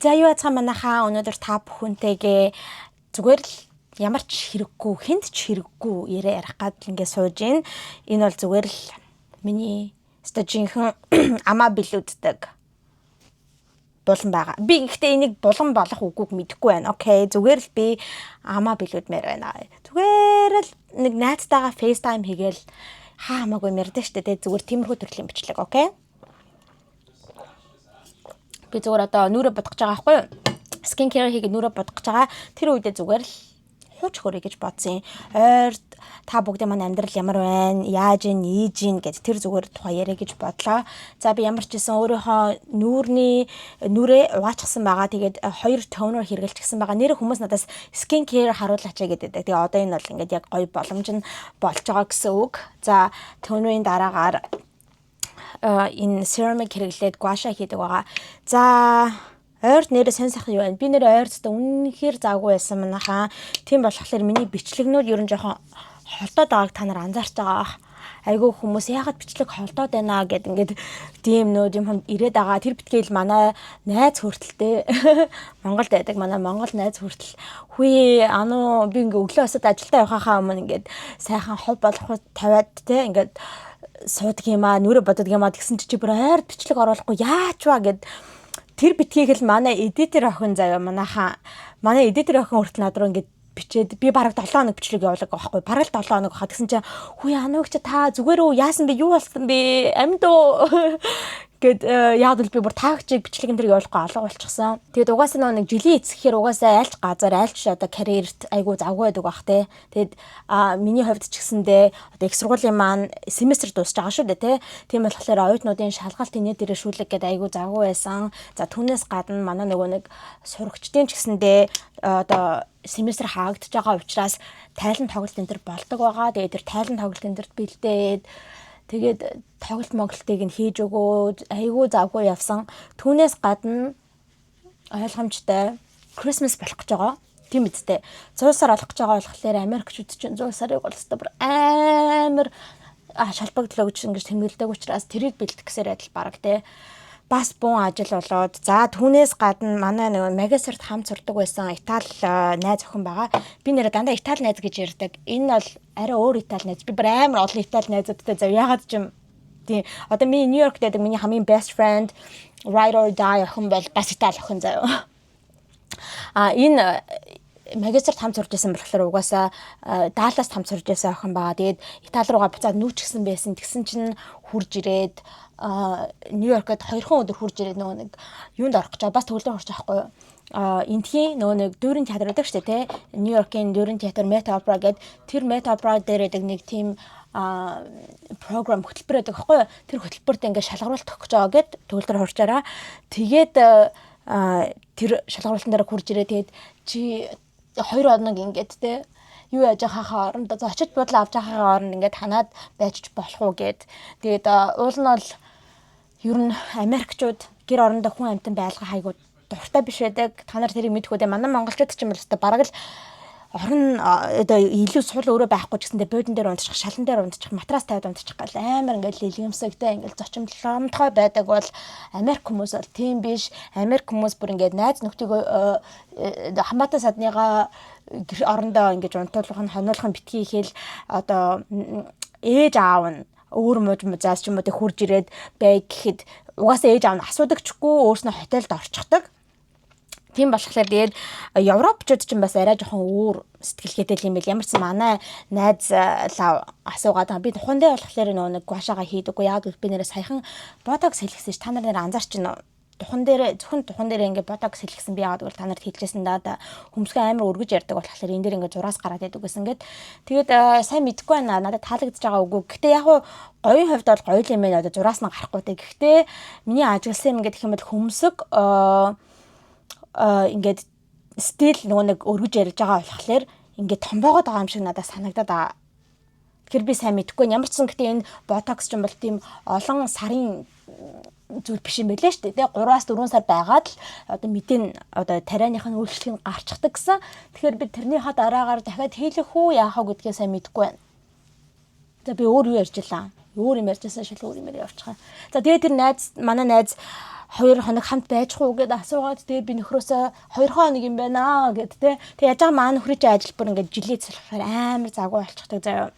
За юу яцхан манайхаа өнөөдөр та бүхэнтэйгээ зүгээр л ямар ч хэрэггүй, хэнд ч хэрэггүй яриа ярих гад ингээд сууж гин. Энэ бол зүгээр л миний стажинхэн амаа билүүддэг булан байгаа. Би гэхдээ энийг булан болох үгүйг мэдэхгүй байна. Окей, зүгээр л би амаа билүүдмээр байна. Зүгээр л нэг найзтайгаа FaceTime хийгээл хамаагүй мэрдэ штэ тэ зүгээр тиймэрхүү төрлийн бичлэг, окей? Би зүгээр одоо нүрэ бодгож байгаа байхгүй юу? Skin care хийгээд нүрэ бодгож байгаа. Тэр үедээ зүгээр л хууч хөрөе гэж бодсон. Ойр та бүгдийн маань амьдрал ямар байна? Яаж ийн, ийж ийн гэд тэр зүгээр тухай яриа гэж бодлоо. За би ямар ч гэсэн өөрийнхөө нүрээ угаачсан байгаа. Тэгээд 2 тонер хэрглэжсэн байгаа. Нэр хүмүүс надаас skin care харуулаач гэдэг. Тэгээ одоо энэ бол ингээд яг гоё боломж нь болж байгаа гэсэн үг. За тонерын дараагаар энэ ceramic хэрэглээд гуаша хийдэг байгаа. За ойрт нэрээ сонь сайхан юу байна? Би нэрээ ойрттой үнэхээр завгүй байсан манайхаа. Тийм болохоор миний бичлэгнүүд ер нь жоохон холдоод байгааг та нар анзаарч байгаа. Айгүй хүмүүс яагаад бичлэг холдоод байна гэд ингээд тийм нөө юм ирээд байгаа. Тэр битгээл манай найз хүртэлтэй Монголд байдаг. Манай монгол найз хүртэл хүй ануу би ингээ өглөө өсөд ажилдаа явахаа өмнө ингээд сайхан хов болох тавиад те ингээд суудаг юм аа, нүрэ боддог юм аа гэсэн чи бүр ойр бичлэг оруулахгүй яач ваа гэд тэр битгийг л манай эдитер охин заяа манай эдитер охин хүртэл над руу ингээд бичээд би бараг 7 хоног бичлэг явуулаг байхгүй бараг л 7 хоног хаа гэсэн чи хүй ануугч та зүгээр үү яасан бэ юу болсон бэ амьд уу гэд яад л би бүр таагчийг бичлэг энэ төр явуулахгүй алга болчихсон. Тэгээд угаасаа нэг жилийн эцэхээр угаасаа айлч газар айлч одоо карьерт айгу завгүй байдаг бах те. Тэгээд миний хувьд ч гэсэндээ одоо их сургуулийн маань семестр дуусч байгаа шүү дээ те. Тийм болохоор оюутнуудын шалгалтын нийт ирээшүүлэг гэдэг айгу завгүй байсан. За түүнээс гадна манай нөгөө нэг сурагчдын ч гэсэндээ одоо семестр хаагдж байгаа учраас тайлан тоглолт энэ төр болдог байгаа. Тэгээд тэр тайлан тоглолт энэ төрт бэлдээд тэгээд тоглолт моголтыг нь хийж өгөөд айгүй завгүй явсан. Түүнээс гадна ойлгомжтой Christmas болох гэж байгаа. Тийм үстэй. 100 сар олох гэж байгаа болохоор Америкчууд чинь 100 сарыг бол өстой бүр амар шалбагдлаа гэж ингэж тэмдэглэдэг учраас тэрийг бэлдэх гэсээр адил баг те. Бас бун ажил болоод за түүнээс гадна манай нэг магистрт хамт сурдаг байсан Итали найз охин байгаа. Би нэрээ дандаа Итали найз гэж ярьдаг. Энэ бол арай өөр Итали найз. Би бүр амар олон Итали найзуудтай зав ягаад ч юм тийм одоо миний Нью-Йоркт байдаг миний хамгийн best friend Ride or Die охин бол бас Итали охин заяа. Энэ магистрт хамт сурж байсан болохоор угаасаа Далласт хамт сурж байсан охин байгаа. Тэгээд Итали руугаа буцаад нүүчгсэн байсан. Тэгсэн чинь хурж ирээд Нью-Йоркод 2 өдөр хурж ирээд нөгөө нэг юунд орох гэж бас төгөлдөр орчих байхгүй юу? Энтхийн нөгөө нэг дүүрэн театр гэдэг шүү дээ, тэ? Нью-Йоркийн дүүрэн театр Met Opera гэдэг тэр Met Opera дээр байдаг нэг тийм програм хөтөлбөр байдаг байхгүй юу? Тэр хөтөлбөрт ингээд шалгаруулалт өгөх гэж байгаа гэд төгөлдөр орчаараа. Тэгээд тэр шалгаруулалтын дээр хурж ирээд тэгээд чи 2 хоног ингээд тэ юу яаж хахаа оронд очиж бодлоо авч хахаа оронд ингээд танаад байж болох уу гэд. Тэгээд уул нь бол ер нь Америкчууд гэр орондоо хүн амьтан байлгаа хайгуу дуртай биш байдаг. Та нар тэрийг мэдэх үү? Манай монголчууд ч юм бол өстой бараг л орон одоо илүү сул өөрөө байхгүй ч гэсэндээ буудан дээр унтчих, шалан дээр унтчих, матрас тавьад унтчих гал амар ингээд лилгэмсэгтэй ингээд зочимломтой байдаг бол Америк хүмүүс бол тийм биш. Америк хүмүүс бүр ингээд найз нөхдөгөө хамаатан садныгаа орондоо ингээд унтуулах нь хониолох нь битгий хэл одоо ээж аав нь өөр мууж заас ч юм уу тэг хурж ирээд бай гэхэд угаасаа ээж аав нь асуудаг чгүй өөрснөө хотелд орчихдаг. Тийм болохоор тэгээд Европчууд ч бас арай жоохон өөр сэтгэлгээтэй юм байл. Ямар ч манай найз асуугаад би тухайн дээр болохоор нөгөө нэг гуашаага хийдэггүй. Яг л би нэрээ саяхан ботокс хэлгэсэн ш. Та нар нэр анзаарч байна уу? Тухайн дээр ингээ ботокс хэлгэсэн би яагаад гэвэл та нарт хэлжсэн да хөмсгөө амар өргөж ярьдаг болохоор энэ дээр ингээ зураас гараад байдаг гэсэн гээд тэгээд сайн мэдэхгүй байна. Надад таалагдж байгаа үгүй. Гэхдээ яг гоёын хувьд бол гоё юм байна. Одоо зураас нь гарахгүй те. Гэхдээ миний ажигласан юм ингээ гэх юм бол хөмсг ингээд стил нөгөө нэг өргөж ярьж байгаа болохоор ингээд томбоогоод байгаа юм шиг надад санагдаад байгаа. Тэгэхээр би сайн мэдэхгүй. Ямар ч сан гэхдээ энэ ботокс ч юм бол тийм олон сарын зүйл биш юм байлээ шүү дээ. 3-4 сар байгаад л одоо мэдэн одоо тарианых нь үйлчлэг нь гарчдаг гэсэн. Тэгэхээр би тэрнийхээ дараагаар дахиад хийлэх үү яах вэ гэдгээ сайн мэдэхгүй байна. За би өөр юу ярьжлаа. Өөр юм ярьжсэн шил өөр юм явуучих. За тэгээ тэр манай найз 2 хоног хамт байж хуу гэдээ асуугаад тэгээ би нөхрөөсөө 2 хоног юм байна гэд тэ. Тэг яаж байгаа маа нөхрийн чинь ажил бүр ингээд жилийн цэлхээр амар загуу болчихдаг заяа.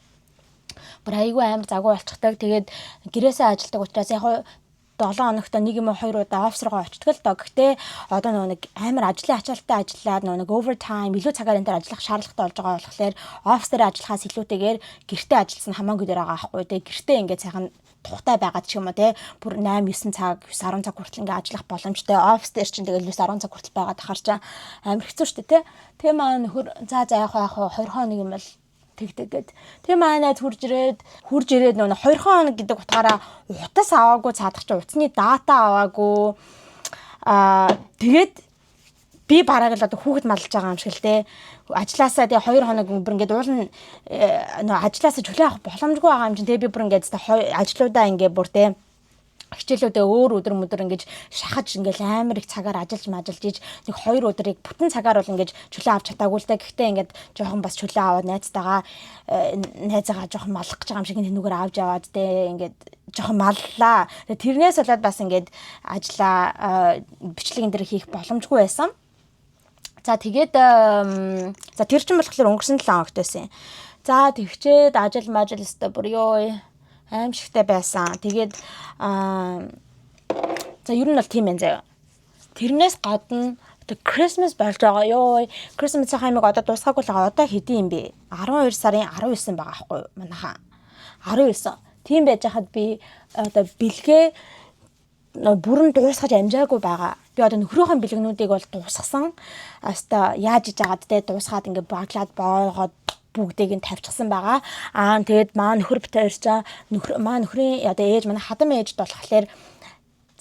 Бүр айгүй амар загуу болчихдаг. Тэгээд гэрээсээ ажилдаг учраас яг 7 хоногт нэг юм уу 2 удаа офис руугаа очдог л доо. Гэхдээ одоо нэг амар ажлын ачаалттай ажиллаад нэг овертайм илүү цагаар энэ төр ажиллах шаардлагатай болж байгаа болохоор офис дээр ажиллахаас илүүтэйгээр гэртээ ажилласан хамаагүй дээр байгаа аахгүй те. Гэртээ ингээд сайхан тухтай байгаад ч юм уу те. Бүр 8 9 цаг 9 10 цаг хүртэл ингээд ажиллах боломжтой. Офис дээр чинь тэгэл 9 10 цаг хүртэл байгаад ахаар чаа амар хэцүү шүү дээ те. Тэгээ маа нөхөр за яг 2 хоног юм бол тэгтэйгээд. Тэгээ манай хурж ирээд нөө 2 хоног гэдэг утгаараа утас аваагүй цаадах чи утасны дата аваагүй. Тэгээд би бараг л одоо хүүхэд малж байгаа юм шиг л те. Ажилласаа тэгээ 2 хоног бүр ингээд уулна нөө ажилласаа чөлөө авах боломжгүй байгаа юм чинь тэгээ би бүр ингээд ажлуудаа ингээд бүр те хичээлүүдээ өөр өдөр ингэж шахаж ингээл амар их цагаар ажиллаж иж нэг 2 өдрийг бүтэн цагаар бол ингэж чөлөө авч чадаагүй л дээ. Гэхдээ ингээд жоохон бас чөлөө аваад найзаагаа жоохон малах гэж байгаа юм шиг тэнүүгээр авч яваад те ингээд жоохон маллаа. Тэрнээс болоод бас ингээд ажиллаа бичлэгэн дээр хийх боломжгүй байсан. За тэгээд за тэр чинь болохоор өнгөрсөн 7 хоногт байсан. За тэгчээд ажил өстө бүр ёо аимшигтай байсан. Тэгээд за ер нь бол тийм ээ заяа. Тэрнээс гадна одоо Christmas болж байгаа ёо. Christmas-ийн хаймыг одоо дуусгаагүй л байгаа. Одоо хэдийн юм бэ? 12 сарын 19 байгаа байхгүй юу? Манайхаа. 19. Тийм байж хаад би одоо бэлгээ бүрэн дуусгаж амжаагүй байгаа. Би одоо нөхрийнхөө бэлгэнүүдийг бол дуусгасан. Аста яаж иж агаад те дуусгаад ингээ баглаад боогоод бүгдийг нь тавьчихсан байгаа. Тэгээд маа нөхөр битэрчаа нөхрийн одоо ээж манай хадам ээжд болохоор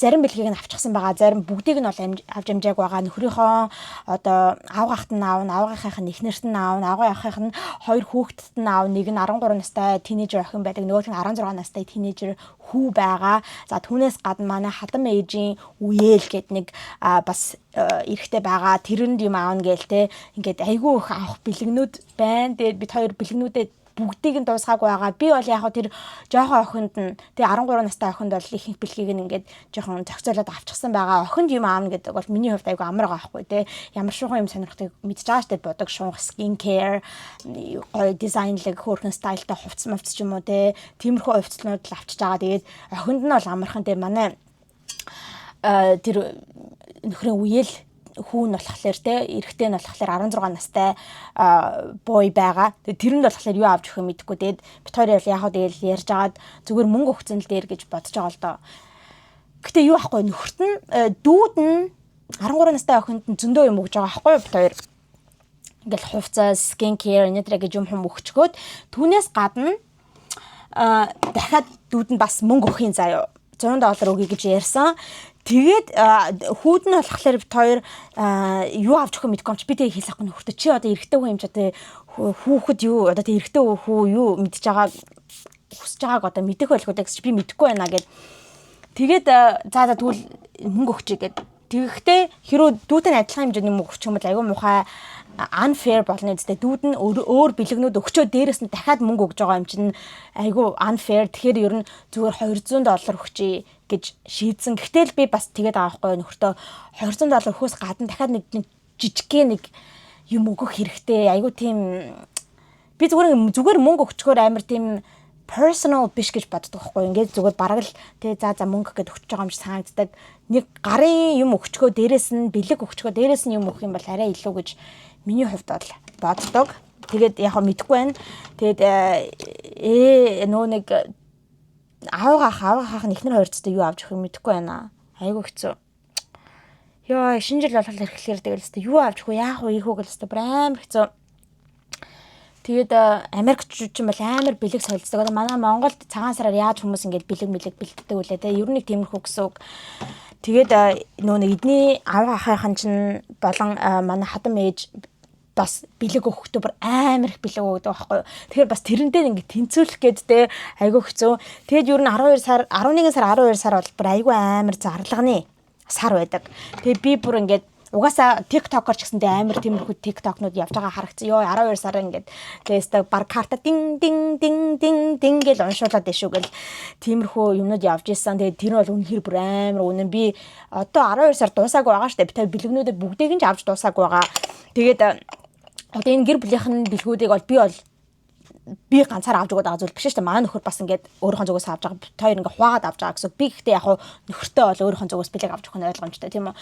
зарим бэлгийг нь авчихсан байгаа. Зарим бүгдийг нь бол авч амжааг байгаа. Нөхрийнхөө одоо аавгахт нь аав, аавгийнхын эхнэрт нь аав, аавгийнхын 2 хүүхэдт нь аав, нэг нь 13 настай тинейжер охин байдаг, нөгөөх нь 16 настай тинейжер хүү байгаа. За түүнээс гадна манай хадам ээжийн үеэл гэд нэг бас эрэхтэй байгаа. Тэрэнд юм аавна гээл те. Ингээд айгүй их авах бэлгнүүд байна. Тэгээд бид 2 бэлгнүүдэд бүгдийг нь дуусгаагүй байгаа. Би бол яг тэр жоохон охинд нь тэгээ 13 настай охинд бол ихэнх бэлгийг нь ингээд жоохон зохицуулаад авчихсан байгаа. Охинд юм аавна гэдэг бол миний хувьд айгүй амар байгаа байхгүй те. Ямар шухан юм сонирхтыг мэдж байгаа штэ бодог шунх skin care гоё дизайнлэг хөөрхөн стайлтай хувцс мовц ч юм уу те. Тиймэрхүү хувцснууд л авчиж байгаа. Тэгээд охинд нь бол амархан те манай тэр нөхрийн үеэл хүүн болохоор те эрэгтэй нь болохоор 16 настай бой байгаа. Тэгээд тэрэнд болохоор юу авч өгөх юм мэдэхгүй. Тэгээд бит хоёр яг хаа тэгэл ярьж агаад зүгээр мөнгө өгцөн л дээр гэж бодож байгаа л доо. Гэтэ юу ахгүй нөхөрт нь дүүд нь 13 настай охинд нь зөндөө юм өгж байгаа ахгүй бит хоёр. Ингээл хувцас, skin care нэтрэ гэж юм өгчгөөд түүнээс гадна дахиад дүүд нь бас мөнгө өгөхийн заяа. $100 өгье гэж ярьсан. Тэгээд хүүд нь болохоор бит хоёр юу авч өгөх мэдэхгүй юм чи би тэг хэлэхгүй нөхөртөө чи одоо эрэгтэй хүн юм чи одоо хүүхэд юу одоо тэг эрэгтэй хүү юу мэдж байгаа хүсэж байгааг одоо мэдэх байлгүй гэж би мэдэхгүй байна гэд. Тэгээд за тэгвэл мөнгө өгчээ гэд. Тэгэхдээ хэрүү дүүтэй адилхан хэмжээний мөнгө өгчих юм бол айгүй муухай unfair болно гэдэг. Дүүд нь өөр бэлгнүүд өгчөө дээрэс нь дахиад мөнгө өгж байгаа юм чинь айгүй unfair. Тэгэхээр ер нь зүгээр $200 өгчээ гэж шийдсэн. Гэтэл би бас тэгээд байгаа байхгүй нөхөртөө $200 өгөхөөс гадна дахиад нэг жижигхэн нэг юм өгөх хэрэгтэй. Айгүй тийм би зүгээр мөнгө өгчгөөр амар тийм personal биш гэж боддог байхгүй. Ингээд зүгээр бараг л тий за мөнгө гэд өгч байгаа юм шиг санагддаг. Нэг гарын юм өгчгөө дээрэс нь бэлэг өгчгөө дээрэс нь юм өгөх юм бол арай илүү гэж миний хувьд бол боддог. Тэгээд яг мэдгүй байна. Тэгээд нөө нэг аавгаах ихнэр хоёрцтой юу авч өгөх юм мэдэхгүй байна. Айгу хэцүү. Ёо шинэ жил болохоор ирэхлээр тэгэл өстой юу авч өгөх яах вэ ийхүү гэл өстой амар хэцүү. Тэгээд Америкчууд ч юм бол амар бэлэг солилцдог. Манай Монголд цагаан сараар яаж хүмүүс ингэж бэлэг бэлддэг үлээ те. Ер нь тиймэрхүү гэсэн үг. Тэгээд нөө нэг эдний аавгаахын чинь болон манай хадам ээж бас бэлэг өгөхдөө бүр амар их бэлэг өгдөг байхгүй. Тэгэхээр бас тэрэндээ ингэ тэнцүүлэх гээд те айгүй хэцүү. Тэгээд ер нь 11 сар 12 сар бол бүр айгүй амар зарлагны сар байдаг. Тэгээд би бүр ингээд угаасаа TikTok-оор ч гэсэндээ амар тиймэрхүү TikTok-нууд явж байгаа харагдсан. Ёо 12 сар ингээд тэгээд баг карта дин дин дин дин дин гэж уншуулад дэшүү гэл тиймэрхүү юмнууд явж исэн. Тэгээд тэр нь бол үнэхээр бүр амар үнэн. Би одоо 12 сар дуусаагүй байгаа штэ. Би тэр бэлгнүүдээ бүгдийг нь авч дуусаагүй байгаа. Тэгээд одоо энэ гэр бүлийнхэн бэлгүүдийг бол би ганцаар авч өгöd байгаа зүйл биш шүү дээ. Манай нөхөр бас ингээд өөрийнхөө зүгээс авч байгаа. Хоёр ингээд хуваагаад авч байгаа гэсэн. Би гэхдээ яг нөхөртөө бол өөрийнхөө зүгээс бэлэг авч өгөх нь ойлгомжтой тийм үү.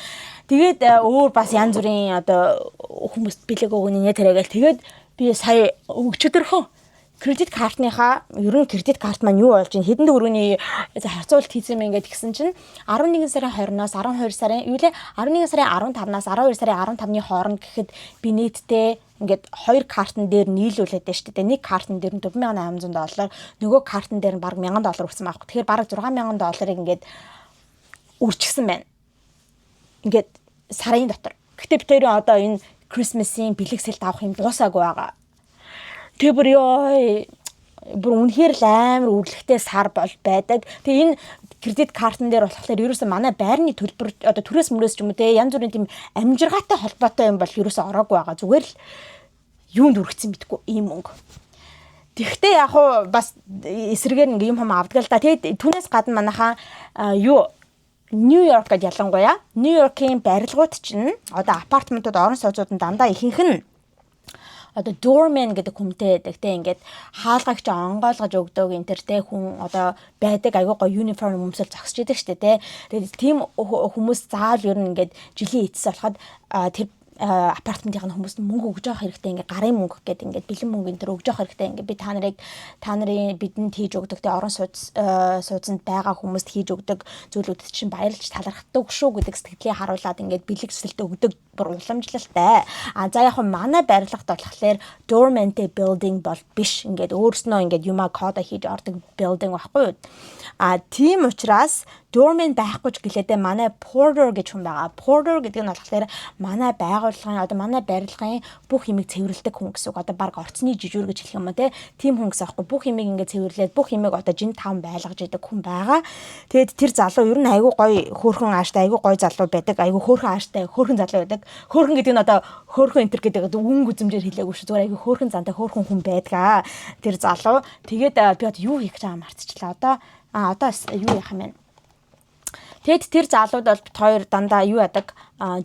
Тэгээд өөр бас янз бүрийн одоо хүмүүст бэлэг өгнө нэ тэрэгээл тэгээд би сая өчигдөрхөн кредит картныхаа ерөн кредит карт маань юу болж ин хэдэн төгрөгийн харьцуулалт хийсэн юм ингээд гисэн чинь 11 сарын 20-наас 12 сарын юу лээ 11 сарын 15-наас 12 сарын 15-ны хооронд гэхэд би нийтдээ ингээд хоёр картн дээр нийлүүлээд байна шүү дээ. Нэг картн дээр нь $4,800, нөгөө картн дээр нь баг $1,000 өгсөн байхгүй. Тэгэхээр баг $6,000 ингээд үрчгсэн байна. Ингээд сарын дотор. Гэтэ бид хоёрын одоо энэ Christmas-ийн бэлэг сэлт авах юм дуусаагүй байгаа. Тэгээ бүр үнэхээр л амар үрлэгтэй сар бол байдаг. Тэгээ энэ кредит картн дээр болохоор ерөөсөө манай байрны төлбөр одоо төрөөс мөрөөс ч юм уу те янз бүрийн тийм амжиргаатай холбоотой юм бол ерөөсөө ороогүй байгаа. Зүгээр л юунд үргэцсэн мэдгүй ийм мөнгө. Тэгвэл яг хуу бас эсрэгээр нэг юм авдаг л да. Тэгээд түүнээс гадна манайхаа Нью-Йорк гэдээ ялангуяа Нью-Йоркийн барилгууд чинь одоо апартментууд орон сууцууд нь дандаа ихэнх нь одоо doorman гэдэг хүмтэй байдаг те ингээд хаалгагч онгойлгож өгдөг интертэй хүн одоо байдаг айгүй гоё uniform өмсөл зогсож идэг штэ те. Тэгээд тийм хүмүүс заавал ер нь ингээд жилийн эцэс болоход тэр апартментын хүмүүст мөнгө өгж явах хэрэгтэй ингээ гарын мөнгө гэдэг ингээ бэлэн мөнгө энэ төр өгж явах хэрэгтэй ингээ би та нарын бидэнд хийж өгдөг те орон сууцнд байгаа хүмүүст хийж өгдөг зүйлүүд чинь баярлж талархдаг шүү гэдэг сэтгэлээ харуулад ингээ бэлэг цэцэлт өгдөг бүр уламжлалтай. За яг манай барилгад болохоор dormant building бол биш ингээд өөрснөө ингээд юма кода хийж ордог building байхгүй юу. Тийм учраас doorman байхгүй ч гэлээдээ манай porter гэж хүн байгаа. Porter гэдэг нь болохоор манай байгууллагын одоо манай барилгын бүх юмыг цэвэрлэдэг хүн гэсэн үг. Одоо баг орцны жижүүр гэж хэлэх юм аа тийм хүн гэсэн аахгүй. Бүх юмыг ингээд цэвэрлээд бүх юмыг одоо жин таван байлгаж идэг хүн байгаа. Тэгээд тэр залуу ер нь айгүй гоё хөөрхөн ааштай айгүй гоё залуу байдаг. Айгүй хөөрхөн ааштай хөөрхөн залуу байдаг. Хөөрхөн гэдэг нь одоо хөөрхөн энтер гэдэг үн гүзэмжээр хэлээгүй шүү. Зүгээр айгүй хөөрхөн зантай хөөрхөн хүн байдгаа. Тэр залуу. Тэгээд би одоо юу хийх гэж байгаа мартчихлаа. Одоо юу яах юм бэ? Тэгэд тэр залууд бол бит хоёр дандаа юу яадаг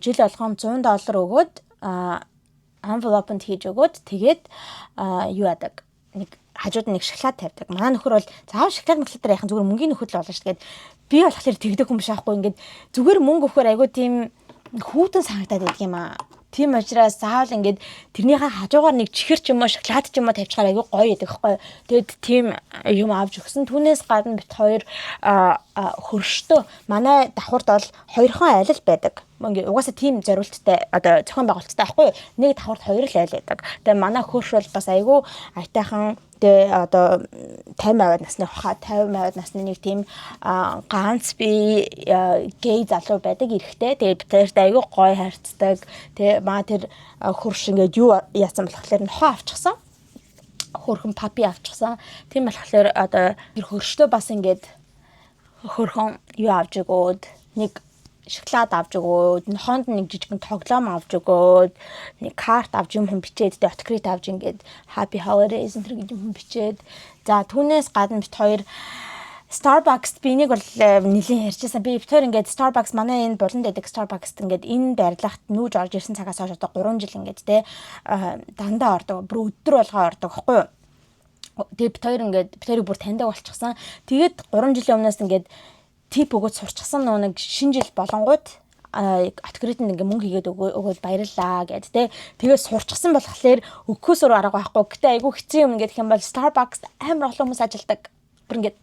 жил болгон $100 өгөөд envelope-нд хийж өгөөд тэгээд юу яадаг нэг хажууд нэг шоколад тавьдаг. Манай нөхөр бол заавал шоколад мөхлөдөр яхан зүгээр мөнгөний нөхөд л болно шүү. Тэгээд би болохоор тэгдэг юм биш аахгүй. Ингээд зүгээр мөнгө өгөхөр айгүй тийм хүүтэн санагдаад байдаг юм аа. Тийм учраас заавал ингээд тэрнийхээ хажуугаар нэг чихэр ч юм уу шоколад ч юм уу тавьчихаар айгүй гоё байдаг байхгүй. Тэгэд тийм юм авч өгсөн. Түүнээс гадна бит хоёр хөрштөө манай давхарт бол хоёрхан айл байдаг. Угаасаа тийм зориулттай одоо зохион байгуулалттай байхгүй. Нэг давхарт хоёр л айл байдаг. Тэгээ манай хөрш бол бас айгүй айтайхан тэгээ одоо 50% насны хаа 50% насны нэг тийм ганц би гей залуу байдаг эрэхтэй. Тэгээд бидэрт айгүй гоё харьцдаг. Тэгээ маа тэр хөрш ингээд юу яасан болохоор нохоо авчихсан. Хөрхөн папи авчихсан. Тийм болохоор одоо тэр хөрштөө бас ингээд хөрхөн юу авч өгөөд нэг шоколад авч өгөөд нохоонд нэг жижигэн тоглоом авч өгөөд нэг карт авч юм хүн бичээд открит авч ингээд happy holidays энэ юм хүн бичээд за түүнээс гадна бит хоёр Starbucks би нэг бол нэлийн ярьжсэн би бит хоёр ингээд Starbucks манай энэ буланд байдаг Starbucks ингээд энэ барилгад нүүж орж ирсэн цагаас хойш одоо 3 жил ингээд те дандаа ордог бүр өдөр болгоо ордог байхгүй юу. Тэгээд бит хоёрыг бүр таньдаг болчихсон. Тэгээд 3 жилийн өмнөөс ингээд тип өгөөд сурчсан нэг шинэ жил болонгууд открит нэг мөнгө хийгээд өгөөд баярлаа гэд тэ. Тэгээд сурчсан болохоор өгөхөөсөр арга байхгүй. Гэтэ айгүй хэцүү юм ингээд хэм бол Starbucks амар олон хүмүүс ажилдаг. Бүр ингээд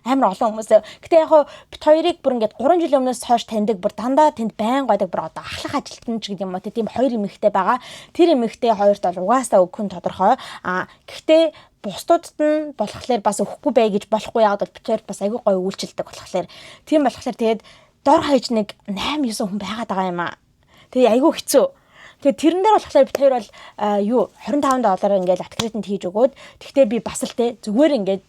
амар олон хүмүүс. Гэтэ яг бит хоёрыг бүр ингээд 3 жилийн өмнөөс хойш таньдаг бүр дандаа тэнд байн гойдаг бүр одоо ахлах ажилтан ч гэдэг юм уу тийм хоёр эмэгтэй байгаа. Тэр эмэгтэй хоёрт бол угаасаа өгөх нь тодорхой. Гэхдээ бусдуудад нь болохоор бас өгөхгүй бай гэж болохгүй яагаад бол бит хоёр бас айгүй гоё үйлчилдэг болохоор тийм болохоор тэгээд дор хаяж нэг 8 9 хүн байгаад байгаа юм аа. Тэгээ айгүй хэцүү. Тэгээ тэрэн дээр болохоор бит хоёр бол $25 ингээд откританд хийж өгөөд тэгтээ би бас л те зүгээр ингээд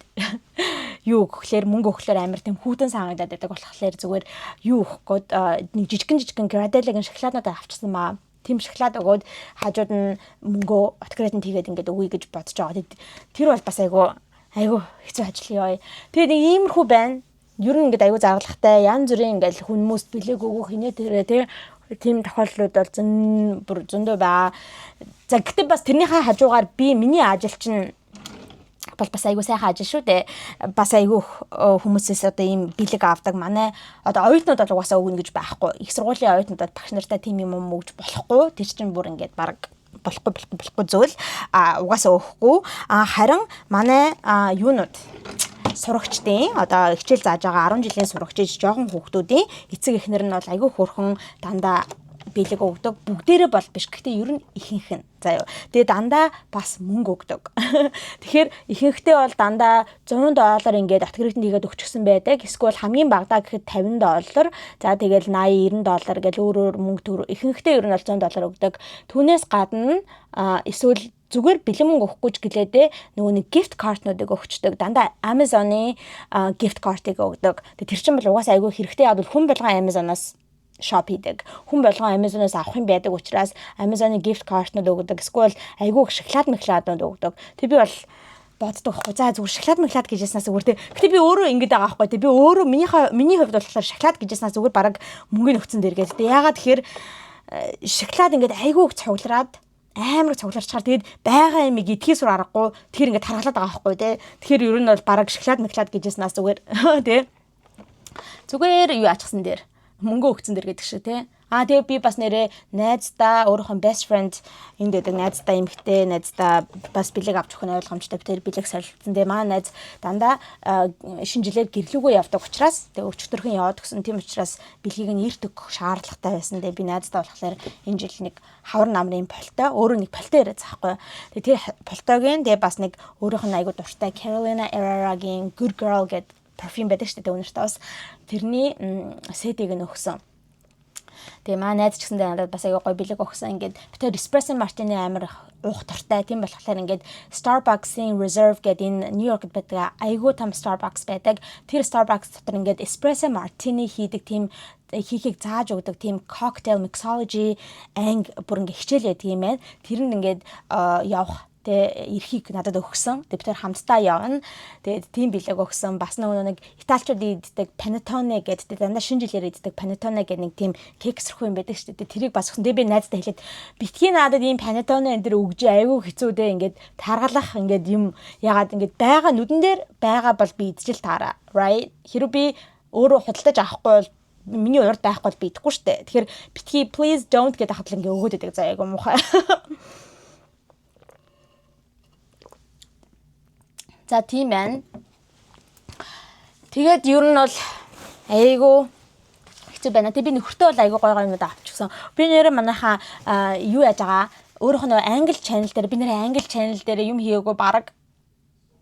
юу өгөхлээр мөнгө өгөхлээр амар тийм хүүтэн санагдаад байдаг болохоор зүгээр юу өгөх гээд нэг жижигэн градалигийн шоколаднууд авчихсан маа. Тийм шоколад өгөөд хажууд нь мөнгөө откредент хийгээд ингээд өгье гэж бодож байгаа. Тэр бол бас айгу хэцүү ажил ёо. Тэгээд нэг иймэрхүү байна. Ер нь ингээд айгу заргалахтай янз бүрийн ингээд хүмүүст бэлэг өгөх хинэ тэрэ тийм тохиолдлууд бол зөндөө байгаа. За гэтээ бас тэрнийхээ хажуугаар миний ажил чинь бол бас айгу сайхан ажил шүү дээ. Бас айгу хүмүүсээс одоо ийм бэлэг авдаг. Манай одоо оюутнууд бол угаасаа өгнө гэж байхгүй. Их сургуулийн оюутнуудад багш нартай тийм юм өгж болохгүй. Тэр чинь бүр ингээд баг болохгүй зүйл. Угаасаа өгөхгүй. Харин манай юунууд сурагчдын одоо хичээл зааж байгаа 10 жилийн сурагчид жоохон хүүхдүүдийн эцэг эхнэр нь бол айгүй хөрхөн дандаа бэлэг өгдөг. Бүгдээрээ бол биш. Гэхдээ ер нь ихэнх нь. За юу. Тэгээ дандаа бас мөнгө өгдөг. Тэгэхээр ихэнхдээ бол дандаа $100 ингээд откредент хийгээд өгчихсэн байдаг. Эсвэл хамгийн багадаа гэхэд $50. За тэгэл $80-90 гэл өөр мөнгө ихэнхдээ ер нь бол $100 өгдөг. Түүнээс гадна эсвэл зүгээр бэлэн мөнгө өгөхгүй ч гэлээдээ нөгөө нэг gift card-нуудыг өгчдөг. Дандаа Amazon-ы gift card-ыг өгдөг. Тэр чинь бол угаасаа айгүй хэрэгтэй. Яг бол хүн болгон Amazon-аас shop хийдэг. Хүн болгон Amazon-аас авах юм байдаг учраас Amazon-ы gift card-нууд өгдөг. Эсвэл айгүй шоколаднууд өгдөг. Тэг би бол боддог байхгүй. За зүгээр шоколад гэж яснаас зүгээр. Гэтэ би өөрөө ингэж байгаа байхгүй. Тэг би өөрөө миний хувьд болохоор шоколад гэж яснаас зүгээр бараг мөнгөний нөхцөн дээр гэдэг. Яагаад тэгэхээр шоколад ингэж айгүй цуглараад амар цугларчаар тэгээд байгаа юм идхээс үр аргагүй тэр ингээд тархалаад байгаа байхгүй тий. Тэгэхээр ер нь бол бараг шоколад гэж яснаас зүгээр тий. Зүгээр юу ачсан дээр мөнгө өгцөн дээр гэдэг шиг тий. Тэгээ би бас нэрээ найздаа өөрийнхөө best friend энд байдаг найздаа эмхтэй найздаа бас бэлэг авч өгөх нь ойлгомжтой. Тэр бэлэг солилцсон. Тэгээ манай найз дандаа шинэ жилээр гэрлүүгөө явдаг учраас тэгээ өчтөрхөн яваад гисэн. Тийм учраас бэлгийг нь эрт өгөх шаардлагатай байсан. Тэгээ би найздаа болохоор энэ жил нэг хавар намрын полтой өөрөө нэг полтой яриад заахгүй. Тэгээ тэр полтойгийн тэгээ бас нэг өөрийнх нь айгуу дуртай Carolina Herrera-гийн Good Girl гэдэг парфюм байдаг шүү дээ. Өнөртөө бас тэрний сетийг нь өгсөн. Тэгээ маа найз ч гэсэндээ надад бас аягүй гоё бэлэг өгсөн. Ингээд би тэр espresso martini амар уух дуртай. Тийм болохоор ингээд Starbucks-ийн Reserve гэдэг энэ Нью-Йоркт байдаг аягүй том Starbucks байдаг. Тэр Starbucks дотор ингээд espresso martini хийдэг тийм хийхийг зааж өгдөг тийм cocktail mixology бүр ингээд хичээл байдаг юм байна. Тэр нь ингээд явах эрхийг надад өгсөн. Тэгээ бид хамтдаа явна. Тэгээд тийм бэлэг өгсөн. Бас нэг италичууд иддэг panettone гэдэг дандаа шинэ жилээр иддэг panettone гэдэг нэг тийм кексэрхүү юм байдаг шүү дээ. Тэрийг бас өгсөн. Тэгээ би найздаа хэлээд битгий надад ийм panettone энэ төр өгж айгүй хэцүү дээ. Ингээд таргалах ингээд юм ягаад ингээд байгаа нүдэн дээр байгаа бол би идчихэл таараа. Right? Хэрэв би өөрөө худалдаж авахгүй бол миний урд байхгүй бол би идэхгүй шүү дээ. Тэгэхээр битгий please don't гэдэг хатлан ингээд өгөөд байдаг. За айгүй муухай. За тийм байна. Тэгээд ер нь бол айгу хэцүү байна. Тэг би нөхөртөө бол айгу гой юмуд авчихсан. Би нэрээ манайхаа юу яаж байгаа? Өөрөөх нь англи channel дээр би нэрээ англи channel дээр юм хийгээгүй бараг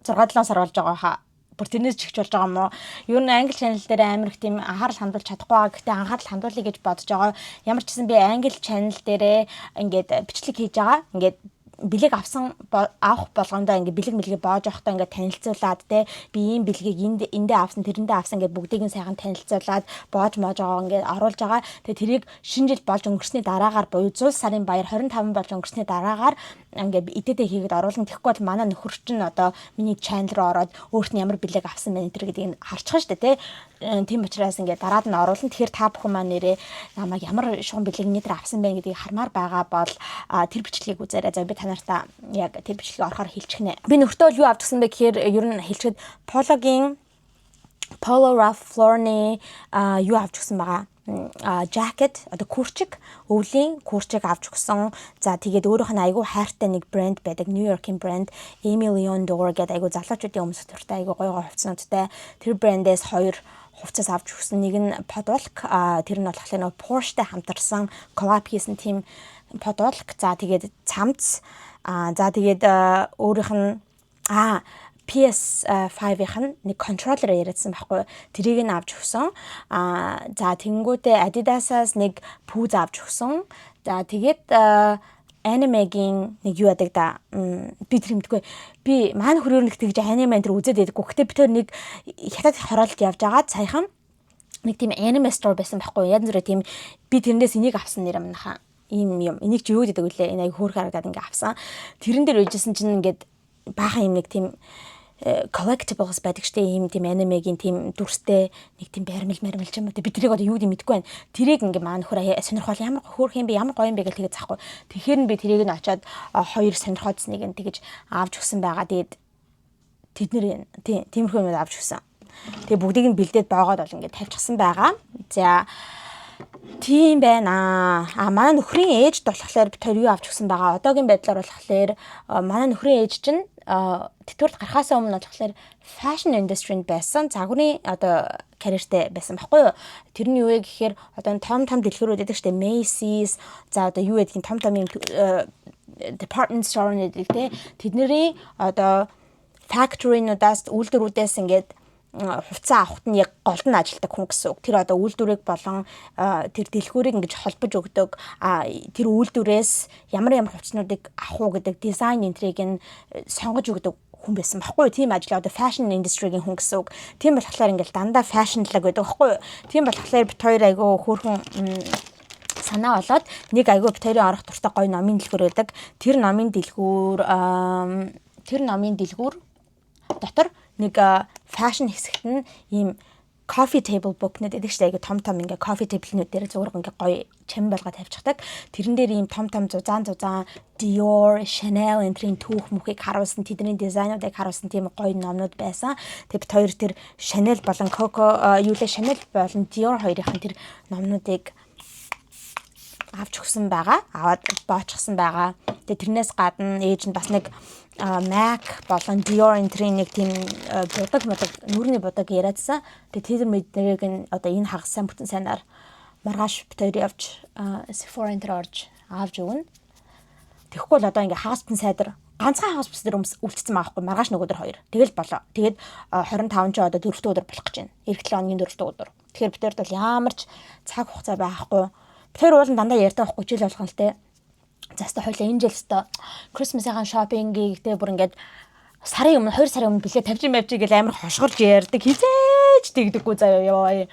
6-7 сар болж байгаа хаа. Бүр тэрнээс чигч болж байгаа юм уу? Ер нь англи channel дээр амар их тийм анхаарал хандуулж чадахгүй байгаа. Гэхдээ анхаарал хандуулъя гэж бодож байгаа. Ямар ч гэсэн би англи channel дээрээ ингээд бичлэг хийж байгаа. Ингээд бэлэг авах болгондоо ингээ бэлэг боож явахдаа ингээ танилцуулаад те би ийм бэлгийг эндээ авсан тэрэндээ авсан ингээ бүгдийг нь сайхан танилцуулаад боож байгаа ингээ оруулж байгаа. Тэгээ тэрийг шинэ жил болж өнгөрсний дараагаар буюу 100 сарын баяр 25 болж өнгөрсний дараагаар ингээ идээдээ хийгээд оруулна. Тэгэхгүй бол манай нөхөр чинь одоо миний channel руу ороод өөрт нь ямар бэлэг авсан байна тэр гэдгийг харчих штэ те. Тийм учраас ингээ дараад нь оруулна. Тэгэхээр та бүхэн маань нэрээ намайг ямар шугам бэлэг нэтер авсан байна гэдгийг хармаар байгаа бол тэр бичлэгийг үзээрэй. За би танартаа яг тэр бичлэгийг орохоор хэлчихнэ. Би нөхөртөө юу авчихсан бэ гэхээр ер нь хэлчихэд Polo Ralph Lauren-ы юу авчихсан байгаа. Jacket одоо курчиг өвлийн курчиг авч өгсөн. За тэгээд өөрийнх нь айгүй хайртай нэг брэнд байдаг. New York-ийн брэнд Amy Leon Dore гэдэг айгүй залуучуудын өмсөх төртэй айгүй гоё хувцснуудтай. Тэр брэндээс 2 хувцас авч өгсөн. Нэг нь Podolk тэр нь болохоор нэг Porsche-тай хамтарсан collab хийсэн тийм Podolk. За тэгээд цамц. За тэгээд өөрийнх нь PS5-ийнх нь нэг контроллер яриадсан байхгүй. Тэрийг нь авч өгсөн. За тэнгүүтээ Adidas-аас нэг пүүз авч өгсөн. За тэгээд анимегийн нэг юу яадаг да. Би тэр мэдгүй. Би маань хөрөөр нэг тэгж аниме энэ үзээд байдаггүй. Гэтэ би тэр нэг хятад хороолт явж агаад саяхан нэг тийм anime store байсан байхгүй. Янз бүрээ тийм би тэрнээс энийг авсан нэр амнахаа. Ийм юм. Энийг чи юу гэдэг вүлээ? Энэ аяг хөөрхөн харагдаад ингээ авсан. Тэрэн дээр үжсэн чинь ингээд баахан юм нэг тийм collectibles байдаг штэ ийм тийм анимегийн тийм дүрстэй нэг тийм баримл ч юм уу. Би тэрийг одоо юу гэдэг мэдэхгүй байна. Тэрийг ингээ маань хөрөө сонирхол ямар хөөрх юм бэ? Ямар гоё юм бэ гэж тэгээд захгүй. Тэгэхээр нь би тэрийг нь очиод хоёр сонирхоодсныг нь тэгэж авч өгсөн байгаа. Тэгээд тэднэр тиймэрхүү юм авч өгсөн. Тэгээ бүгдийг нь бэлдээд боогоод бол ингээд тавьчихсан байгаа. За тийм байна. Манай нөхрийн ээжд болохоор бид хоёр юу авч өгсөн байгаа. Одоогийн байдлаар болохоор манай нөхрийн ээж чинь тэтгэврт гарахаас өмнө болохоор fashion industry-нд байсан. Загварын одоо карьертэй байсан байхгүй юу? Тэр нь юу вэ гэхээр одоо том дэлгүүрүүд байдаг штэ Macy's, за одоо юу гэдгийг том юм department store гэдэг те. Тэдний одоо factory-нуудаас үйлдвэрүүдээс ингээд хувцас авахт нь яг голд нь ажилтдаг хүн гэсэн үг. Тэр одоо үйлдвэрийг болон тэр дэлгүүрийг ингэж холбож өгдөг. Тэр үйлдвэрээс ямар хувцснуудыг авах уу гэдэг дизайн энтриг нь сонгож өгдөг хүн байсан байхгүй юу? Тийм ажил одоо fashion industry-гийн хүн гэсэн үг. Тийм болохоор ингээл дандаа fashion-лаг байдаг байхгүй юу? Тийм болохоор бит хоёр айгүй хөөрхөн санаа болоод нэг айгүй бит хоёрын орох дуртай гоё номын дэлгүүр байдаг. Тэр номын дэлгүүр дотор нэг fashion хэсэгт нь ийм coffee table book нэт гэдэг чинь айгу том ингээ coffee table-нүүд дээр зураг ингээ гоё чим болгоод тавьчихдаг. Тэрэн дээр ийм том зузаан Dior, Chanel энтрийн түүх мөхийг харуулсан, тэдний дизайнуудыг харуулсан тийм гоё номнууд байсан. Тэгээд бид хоёр тэр Chanel болон Chanel болон Dior хоёрын тэр номнуудыг авч өгсөн байгаа. Аваад боочихсан байгаа. Тэгээд тэрнээс гадна ээж нь бас нэг MAC болон Dior энтрийн нэг тийм нүрийн будаг яриадсан. Тэгээд тэр мэдрээг нь одоо энэ хагасан бүтэн сайнаар маргааш бит хоёр явж Sephora энтер орж авч өгнө. Тэгэхгүй л одоо ингээ хагас бүтэн сайдар ганцхан хагас бүс дээр үлдсэн байгаа хгүй маргааш нөгөөдөр хоёр. Тэгэл болоо. Тэгээд 25 ч одоо 4 дахь өдөр болох гэж байна. Эх 7 хоногийн 4 дахь өдөр. Тэгэхээр бит хоёрт бол ямар ч цаг хугацаа байхгүй. Тэр уулын дандаа ярьдаг байхгүй жил болгон л те. Заста хойлоо энэ жил өстө Christmas-ийн шопингийг те бүр ингээд сарын өмнө 2 сарын өмнө билээ тавьж мавжиг гэл амар хошгорж ярьдаг. Хизээч тэгдэггүй заяа яваа.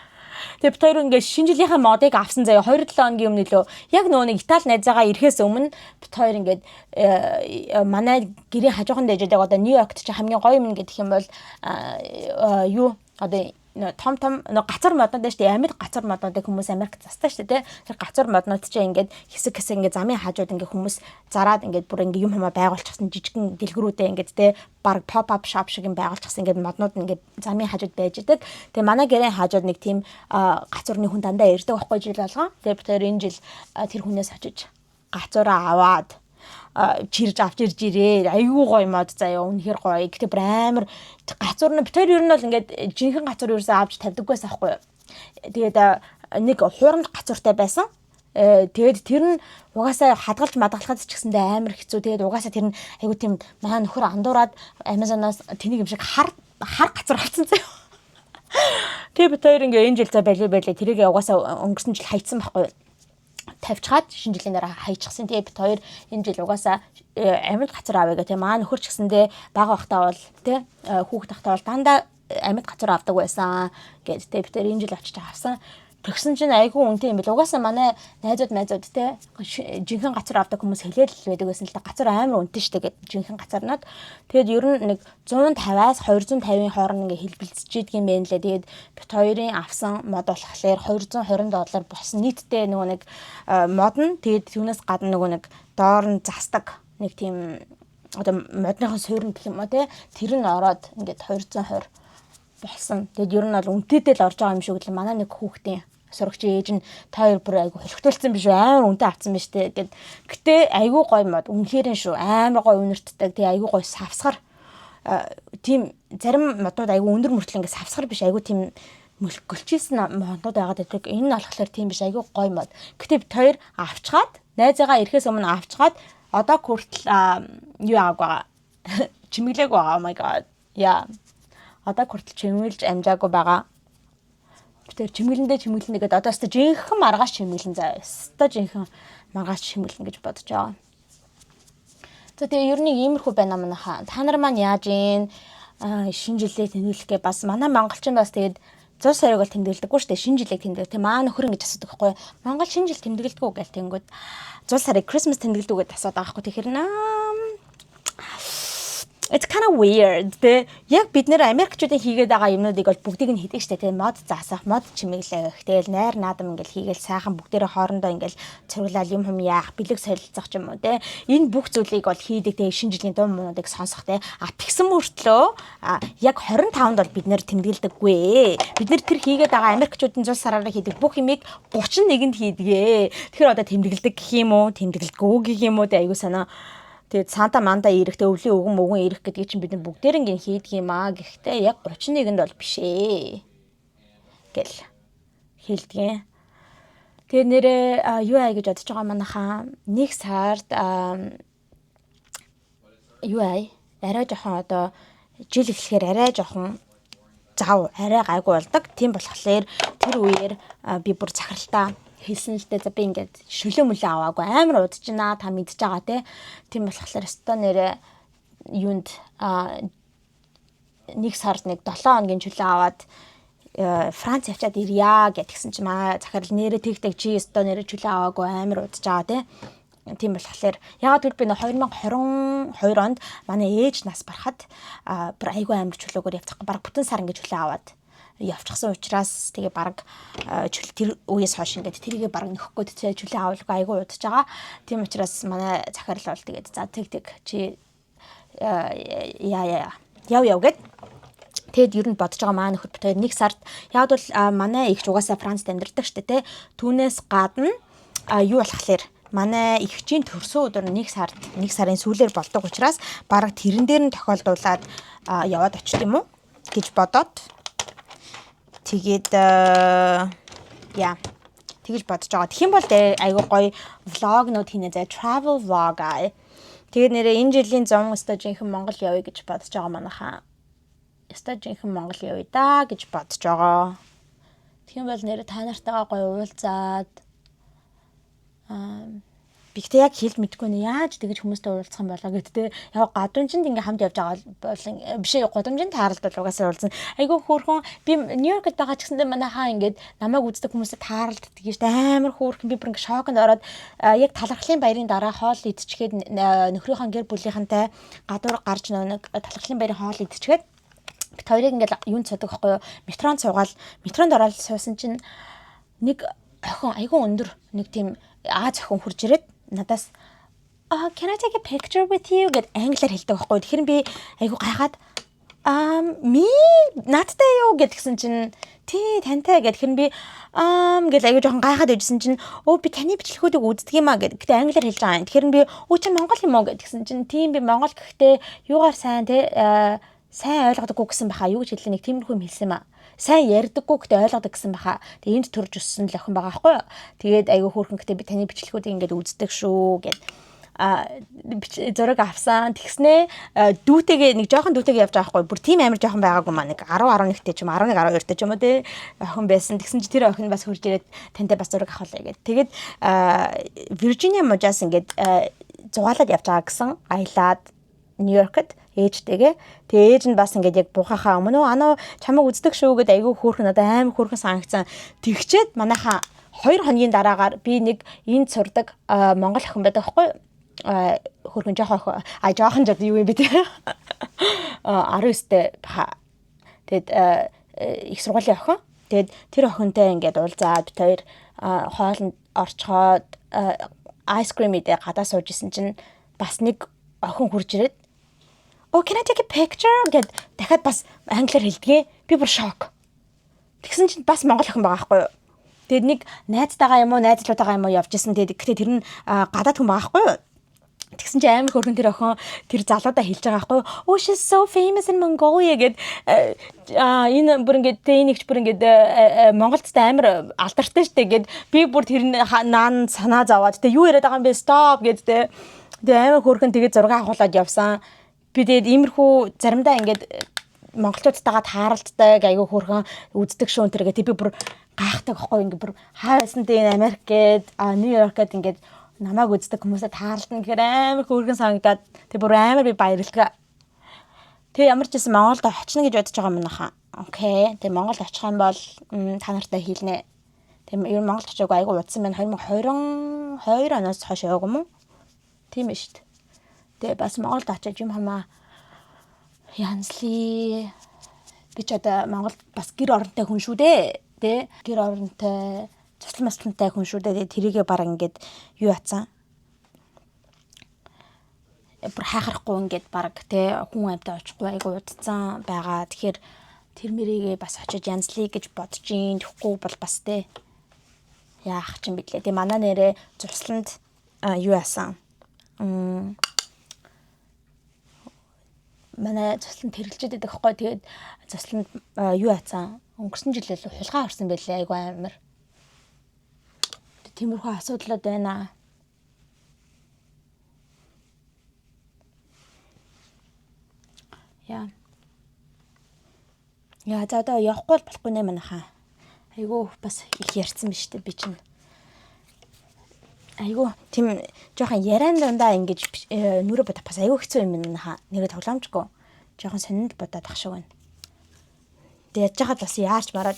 Тэгээ бид хоёр ингээд шинэ жилийнхээ модыг авсан заяа 2-7 хоногийн өмнө лөө яг нөгөө нэг Итали найзаагаа ирэхээс өмнө бид хоёр ингээд манай гэрийн хажуухан дэжэдэг одоо Нью-Йоркт чи хамгийн гоё юм гэдэг юм бол юу одоо том гацар моднууд шүү дээ. Амьд гацар моднуудыг хүмүүс Америкт застаа шүү дээ. Тэр гацар моднууд чинь ингээд хэсэг ингээд замын хажууд ингээд хүмүүс зараад ингээд бүр ингээд юм хамаа байгуулчихсан жижигэн дэлгэрүүдээ ингээд те баг pop up shop шиг юм байгуулчихсан ингээд моднууд ингээд замын хажууд байж идэг. Тэгээ манай гэрийн хажууд нэг тийм гацурны хүн дандаа ирдэг байхгүй жил болгоо. Тэгээ бид тэр энэ жил тэр хүнээс очиж гацураа аваад чирж авч ирж ирээ. Айгүй гоё мод заяа үнэхэр гоё. Гэтэ бүр амар гацуур нь битэр ер нь бол ингээд жинхэнэ гацуур ерөөсөө авч тавьдаггүйс аахгүй. Тэгээд нэг хууранд гацууртай байсан. Тэгээд тэр нь угаасаа хадгалж мадгалахад ч гэсэндээ амар хэцүү. Тэгээд угаасаа тэр нь айгүй тийм маа нөхөр андуураад Amazon-аас тэнийг юм шиг хар гацуур авсан заяа. Тэгээд битэр ингээд энэ жил за байлээ тэрийг угаасаа өнгөрсөн жил хайцсан байхгүй. Тавьчихад шинэ жилийн дараа хайчихсан. Тэгээ бит хоёр энэ жил угаасаа амьд гацар авъя гэх тийм аа нөхөр ч гэсэндээ бага бахтаа бол тий хүүхэд тахтаа бол дандаа амьд гацар авдаг байсан гэж тэгээ бит хоёр энэ жил очиж авсан. Тэгсэн чинь айгүй үнэтэй юм бэл угаасаа манай найзууд тий жинхэнэ гацар авдаг хүмүүс хэлээл байдаг байсан л да гацар амар үнэтэй штэ гэд жинхэнэ гацарнууд. Тэгээд ер нь нэг 150-аас 250-ын хооронд ингээ хэлбэлцэж идэг юм байна лээ. Тэгээд бит хоёрын авсан мод болохоор $220 болсон. Нийтдээ нөгөө нэг мод нь тэгээд түүнээс гадна нөгөө нэг доор нь застаг нэг тийм одоо модныхон суурин гэх юм уу тий тэр нь ороод ингээд 220 болсон. Тэгээд ер нь бол үнэтэйдээ л орж байгаа юм шиг л манай нэг хүүхдийн сурагч ээж нь та хоёр бүр айгу холигтолцсон биш үү амар үнэтэй авсан биш үү гэд. Гэтэ айгу гоё мод үнэхэрэн шүү амар гоё үнэртдэг. Тэгээ айгу гоё савсгар тийм зарим модууд айгу өндөр мөртлөө ингээ савсгар биш айгу тийм мөлгөлчсэн модууд байгаад байдаг. Энэ нь болохоор тийм биш айгу гоё мод. Гэтэ бид хоёр авчгаад найзаагаа ирэхээс өмнө авчгаад одоо хүртэл юу ааг байгаа чимэглээг байгаа. Oh my god. Яа. Одоо хүртэл чимэглэж амжаагүй байгаа. Тэр чимэглэндээ гэдэг одоо өстө жинхэнэ маргааш чимэглэн заа. Өстө жинхэнэ маргааш чимэглэн гэж бодож байгаа. Тэгээ ер нь иймэрхүү байна манайхаа. Та нар маань яаж ийн шинэ жилээ тэмдэглэхгээ бас манай монголчин бас тэгээд 100 сарыг бол тэмдэглэдэггүй шүү дээ. Шинэ жилийг тэмдэглэв. Тэг маа нөхөр ингэж асуудаг байхгүй. Монгол шинэ жил тэмдэглэдэг үү гэл тэнгүүд 100 сарыг Christmas тэмдэглэдэг үү гэдээ асуудаг байхгүй. Тэгэхээр it's kind of weird. Тэ яг бид нэр Америкчуудын хийгээд байгаа юмнуудыг бол бүгдийг нь хийдэг штэ. Тэ мод заасах, мод чимэглэх, тэгэл найр наадам ингээл хийгээл сайхан бүгдээрээ хоорондоо ингээл цуглаал юм яах, бэлэг солилцох ч юм уу тэ. Энэ бүх зүйлийг бол хийдэг. Тэ шинэ жилийн дуу муудыг сонсох тэ. Тэгсэн мөртлөө яг 25-нд бол бид нэр тэмдэглэдэггүй. Бид нэр тэр хийгээд байгаа Америкчуудын 100 сараар хийдэг бүх юмыг 31-нд хийдгээ. Тэгэхээр одоо тэмдэглэдэг гэх юм уу, тэмдэглэдэггүй гэх юм уу тэ айгуу санаа. Тэгээд Санта Манда ирэхдээ өвлийн өгөн ирэх гэдгийг чинь бид бүгдээр ингэ хийдэг юм аа. Гэхдээ яг 31-нд бол биш ээ гэл хэлдэг. Тэгээд нэрээ юу аа гэж бодож байгаа манайхаа нэг сард юу аа арай жоохон одоо жил эхлэхээр арай жоохон зав арай гайгүй болдог. Тийм болохоор тэр үеэр би бүр захиралтаа хэлсэн л дээ. За би ингээд шөлөө мөлөө аваагүй амар удажна та мэдж байгаа те. Тийм болохоор өстой нэрэ юунд нэг сард нэг 7 хоногийн чөлөө аваад Франц явчаад ирья гэдгсэн чинь маа захирал нэрэ тэгтэг чи өстой нэрэ чөлөө аваагүй амар удаж байгаа те. Тийм болохоор ягаад гэвэл би 2022 онд манай ээж нас барахад бүр айгүй амар чөлөөгөр явчих. Бараг бүтэн сар ингээд чөлөө аваад явчихсан учраас тэгээ баг тэр үеэс хойш ингээд тэрийгээ баг нөхөхгүй чөлөө авалгүй айгүй удаж байгаа. Тийм учраас манай захирал бол тэгээд за тэг чи яв гэд тэгэд ер нь бодож байгаа маа нөхөр тэгээд нэг сард яг бол манай их угаасаа Францд амьдардаг штэ тэ. Түүнээс гадна юу болохлээр манай ихчийн төрсөн өдөр нэг сарын сүүлээр болдог учраас баг тэрэн дээр нь тохиолдуулаад яваад очт юм уу гэж бодоод тэгээд тэгэж бодож байгаа. Тэгэх юм бол айгүй гоё влогнууд хийнэ заа travel vlog аа. Тэгээд нэрээ энэ жилийн 100 өстө жинхэнэ Монгол явъя гэж бодож байгаа манайхаа. Өстө жинхэнэ Монгол явъя да гэж бодож байгаа. Тэгэх юм бол нэрээ та нартайгаа гоё уулзаад бигтэй яг хэлж мэдгүй нэ яаж тэгэж хүмүүстэй уулзах юм болоо гэдтэй яг гадуунчинд ингээ хамт явж байгаа бол биш гудамжинд тааралдвал угаасаа уулзсан. Айгүй хөөрхөн би Нью-Йоркд байгаа ч гэсэндээ манайхаа ингээд намайг үздэг хүмүүстэй тааралддаг гэж амар хөөрхөн би бүр ингээ шоконд ороод яг талархлын баярын дараа хоол идчихээд нөхрийнхөө гэр бүлийнхэнтэй гадуур гарч нэг талархлын баярын хоол идчихээд бит хоёрыг ингээд юунд цудаг байхгүй юу метронд суугаал метронд ороод суусан чинь нэг охин айгүй өндөр нэг тийм Аз охин хурж ирээд надаас can I take a picture with you гэд англиар хэлдэг байхгүй. Тэгэхээр би айгу гайхаад me надтай юу гэдгсэн чинь тий тантай гэхээр би гэж айгу жоохон гайхаад байжсэн чинь би таны бичлэгүүдийг үздэг юм а гэдэг англиар хэлж байгаа юм. Тэгэхээр би чи Монгол юм уу гэдгсэн чинь тийм би Монгол гэхдээ юугаар сайн сайн ойлгодоггүй гэсэн баха юу гэж хэллээ нэг тиймэрхүү юм хэлсэн юм а. Сайн ярьдаггүй гэдэг ойлгодог гэсэн баха. Тэгээ энд төрж өссөн л охин байгаа байхгүй юу. Тэгээд айгүй хөөрхөн гэдэг би таны бичлэгүүдийг ингээд үздэг шүү гэд зураг авсан. Тэгснээ дүүтэйгээ нэг жоохон дүүтэйгээ явж байгаа байхгүй. Бүр тийм амар жоохон байгаагүй маа нэг 10-11-тэй ч юм 11-12-тэй ч юм уу те охин байсан. Тэгсэн чи тэр охин бас хурж ирээд тантай бас зураг авахлаа гэд. Тэгээд Виржиниа мужаас ингээд зугаалаад явж байгаа гэсэн аялаад Нью-Йоркд ээжтэйгээ. Тэгээ ээж нь бас ингээд яг буухахаа өмнө чамайг үздэг шүү гэд айгүй хөөрхөн надад аим хөөрхөн санагцсан. Тэгчээд манайхаа 2 хоногийн дараагаар би нэг энд сурдаг монгол охин байдаг байхгүй хөөрхөн жоохон жод юу юм бэ те 19-тэй баха. Тэгэд их сургуулийн охин. Тэгэд тэр охинтой ингээд уулзаад бит хоёр хоолнд орчхоод айс крим идэ гадаа сууж исэн чинь бас нэг охин хурж ирээд can I take a picture гэд дахиад бас англиар хэлдгээ. Би бүр шок. Тэгсэн чинь бас монгол охин байгаа байхгүй юу. Тэгэд нэг найзтайгаа юм уу найзлуудаагаа юм уу явж исэн. Гэхдээ тэр нь гадаад хүн байгаа байхгүй юу. Тэгсэн чинь амар хөөрхөн тэр охин тэр залуудаа хэлж байгаа байхгүй юу. She's so famous in Mongolia гэд энэ бүр ингээд тээнийгч бүр ингээд Монголцтай амар алдартай штэ гэд би бүр тэр наан санаа зовоод тэ юу яриад байгаа юм бэ stop гэд тэ амар хөөрхөн тэгээд зураг авахуулаад явсан. Би тэгээд иймэрхүү заримдаа ингээд монголчуудтайгаа тааралддаг айгүй хөөрхөн үздэг шүү энэ би бүр гайхдаг аахгүй ингээд бүр хайсан дээ Америк гээд Нью-Йоркд ингээд намайг үздэг хүмүүсээ таарлна гэхээр амар хөөргөн санагдаад тэг бүр амар би баярлалаа. Тэг ямар ч гэсэн Монголд очно гэж бодож байгаа юм нахаа. Окей. Тэг Монголд очих юм бол та нартай хэлнэ. Тэг ер нь Монголд очиагүй айгу удсан байна. 2022 оноос хойш яваагүй юм уу? Тийм ээ шүү дээ. Тэг бас Монголд очиж юм хамаа янзли би ч одоо Монголд бас гэр оронтой хүн шүү дээ. Тэ гэр оронтой цуслан хүн шүү дээ. Тэрийгээ баг ингээд юу яцсан. Бүр хайхрахгүй ингээд баг тэ хүн амьтаа очихгүй айгу удцсан байгаа. Тэгэхээр тэр мэрийгээ бас очиж янзлий гэж бодож ийн. Тэхгүй бол бас тэ яах ч юм бэлээ. Тэ манай нэрээ цусланд юу яасан. Манай цусланд тэрэлжээд байдаг хгүй. Тэгээд цусланд юу яцсан. Өнгөрсөн жилээ хулгай орсон байлээ айгу амар. Тиймэрхүү асуудлууд байна. Яа за одоо явахгүй болохгүй нэ манайхаа. Айгу бас их ярьсан биз дээ би чинь. Айгу тийм жоохон яриан дандаа ингэж нүрэ бодох бас айгу хэцүү юм манайхаа. Нэгэ тоглоомжгүй. Жоохон сонинд бодоод ах шиг байна. Тэгээд яж хаад бас яарч мараад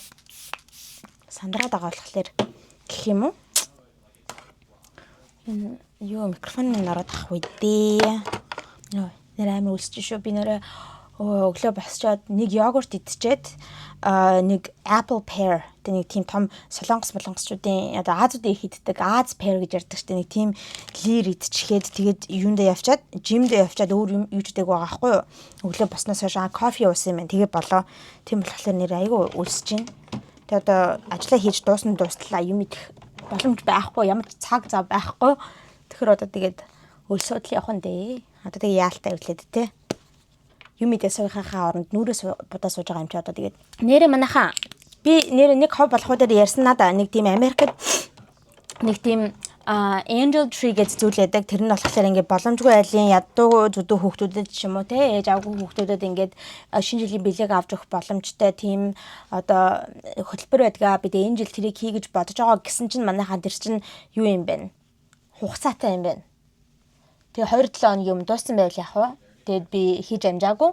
сандраад байгаа болохоор гэх юм уу? Юу микрофон минь ороод ах үедээ. Нэр амар үлсэж шүү. Би нэрээ өглөө босчоод нэг йогурт идчихэд нэг apple pear тэ нэг тийм том солонгосчуудын одоо Азиудын их иддэг Аз pear гэж ярьдаг штэ нэг тийм лир идчихээд тэгээд юундаа явчаад жимдээ явчаад өөр юм юучдаг байгаа байхгүй юу. Өглөө босноос хойш кофе уусан юм. Тэгээ болоо. Тийм болохоор нэр айгу үлсэж байна. Тэгээд одоо ажиллаа хийж дуустлаа юм идэх боломж байхгүй ямар цаг зав байхгүй. Тэгэхээр одоо тэгээд өлсөдл явах нь дээ. Одоо тэгээ яалтай үлээд тэ. Юм идэх суугийнхаа оронд нүрээс будаа сууж байгаа юм чи одоо тэгээд нэрэ манайхаа би нэрэ нэг хов болохоо дээр ярьсан надаа нэг тийм Америкт нэг тийм angel tree гэж зүйл байдаг. Тэр нь болохоор ингээд боломжгүй айлын ядуу зүдүү хүүхдүүдэд ч юм уу те ээж авгүй хүүхдүүдэд ингээд шинэ жилийн бэлэг авч өгөх боломжтой тийм одоо хөтөлбөр байдгаа бид angel tree хий гэж бодож байгаа гэсэн чинь манайхаа тэр чинь юу юм бэ? Хугацаатай юм байна. Тэгээ 2-7 хоног юм дууссан байл яах вэ? Тэгээд би хийж амжаагүй.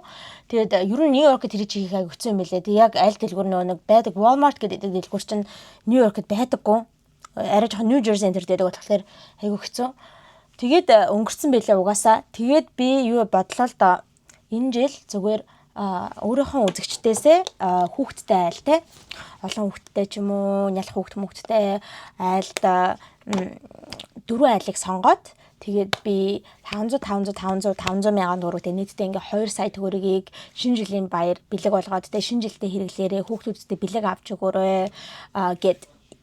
Тэгээд ер нь Нью-Йоркт тэр чигийг аяг өгсөн юм билээ. Тэг яг аль дэлгүүр нэг байдаг Walmart гэдэг дэлгүүр чинь Нью-Йоркт байдаггүй. Арай жоохон New Jersey энэ дээр болохоор аяг өгсөн. Тэгээд өнгөрцөн байлаа угаасаа. Тэгээд би юу бодлоо л доо. Энэ жил зүгээр өөрийнхөө үзэгчдээсээ хүүхдтэй айл те. Олон хүүхдтэй ч юм уу, нялх хүүхдтэй айлд 4 айлыг сонгоод тэгээд би 500 мянган төгрөгтэй нийтдээ ингээ 2 сая төгрөгийг шинэ жилийн баяр бэлэг болгоод тэ шинэ жилдээ хэрэглээрээ хүүхдүүдтэй бэлэг авч өгөөрэй гэд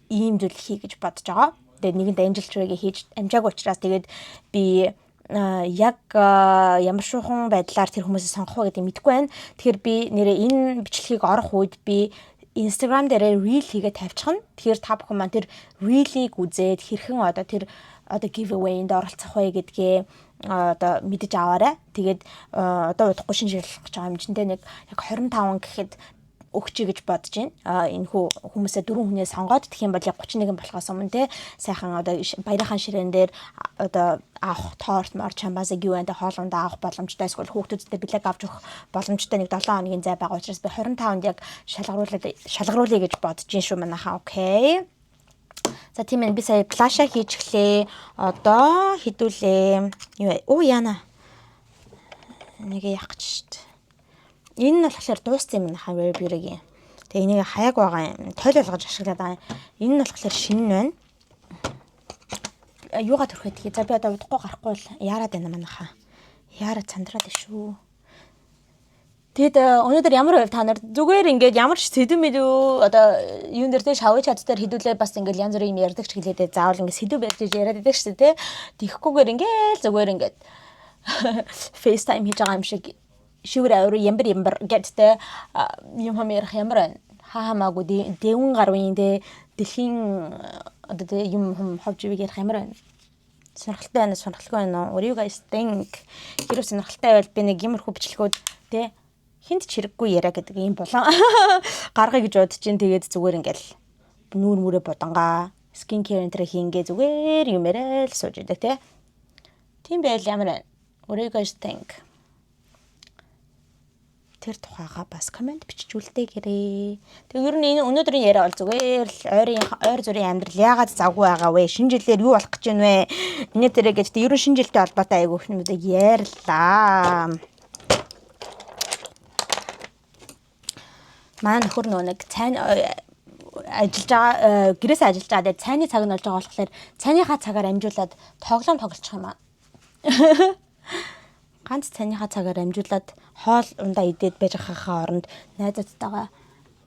ийм зүйл хий гэж бодож байгаа. Тэгээд нэгэнд angel tree-гээ хийж амжаагүй учраас тэгээд би яг ямар шуухан байдлаар тэр хүмүүсээ сонгох вэ гэдэг мэдэхгүй байна. Тэгэхээр би нэрээ энэ бичлэгийг орох үед би Instagram дээр reel хийгээд тавьчихна. Тэгэхээр та бүхэн маань тэр reel-ийг үзээд хэрхэн одоо тэр одоо giveaway-нд оролцох вэ гэдгээ одоо мэдэж аваарай. Тэгээд одоо удахгүй шинэ жил гэж байгаа юм чинь нэг яг 25 гэхэд өгчий гэж бодож байна. Энэ хүмүүсээ 4 хүнээ сонгоод тэгэх юм бол яг 31 болохоос өмнө те сайхан одоо баярхан ширээн дээр одоо авах торт мар чамбазыг юу энэ хоолунд авах боломжтой эсвэл хүүхдүүдтэй бэлэг авч өгөх боломжтой нэг 7 хоногийн зай байгаа учраас би 25-нд яг шалгаруулъя гэж бодож байна шүү манайхаа. Окей. За тийм ээ би сая плаша хийж эхлэе. Одоо хідүүлээ. Юу яана. Нэг яах гэж шүү дээ. Энэ нь болохоор дууссан юм нахаа Burberry-гийн. Тэгээ энийг хаяг байгаа юм. Тойл болгож ашиглаад байгаа. Энэ нь болохоор шинэ байна. Юугаа төрөхөд тэгээ. За би одоо удахгүй гарахгүй бол яарад байна манайхаа. Яарад сандраад шүү. Тэгэд өнөөдөр ямар байв та нар зүгээр ингээд ямар ч сэдв мэдүү одоо юун дээр те шавж чад дээр хідүүлээ бас ингээд янз бүрийн юм ярьдаг ч гэлээ заавал ингээд сэдв байж яриад байдаг шүү те. Тэххгүйгээр ингээд зүгээр ингээд FaceTime хийж байгаа юм шиг шүүр авир ямбар гэдтэй юм хамаарах ямар байна. Хаамаагүй дэвэн гарвын те дэлхийн одоо те юм ховж ивэг ярих ямар байна. Сонирхолтой байна сонирхолгүй байна. What do you guys think? Хэрвээ сонирхолтой байвал би нэг юмрхүү бичлэгүүд те хинт ч хэрэггүй яриа гэдэг юм болон гаргая гэж бодож чинь тэгээд зүгээр ингээл нүүр мүрэ бодангаа Skin care энэ хийнгээ зүгээр юм яриад сууж идэг тий. Тийм байл ямар вэ? What do you guys think? Тэр тухайга бас комент биччихүүлдэг гэрээ. Тэг ер нь энэ өнөөдрийн яриа бол зүгээр л ойр зүрийн амьдрал яагаад завгүй байгаа вэ? Шинэ жилээр юу болох гэж байна вэ? Энэ тэрэ гэж ер нь шинэ жилтэй холбоотой айгүйх юмудыг ярьлаа. Манай нөхөр нэг цайн ажиллаж байгаа гэрээсээ ажиллаж байгаа. Тэгээд цайны цаг нь болж байгаа болохоор цайныхаа цагаар амжуулаад тоглоом тоглочих юм аа. Ганц цайныхаа цагаар амжуулаад хоол ундаа идээд байж байгаахаа оронд найзуудтайгаа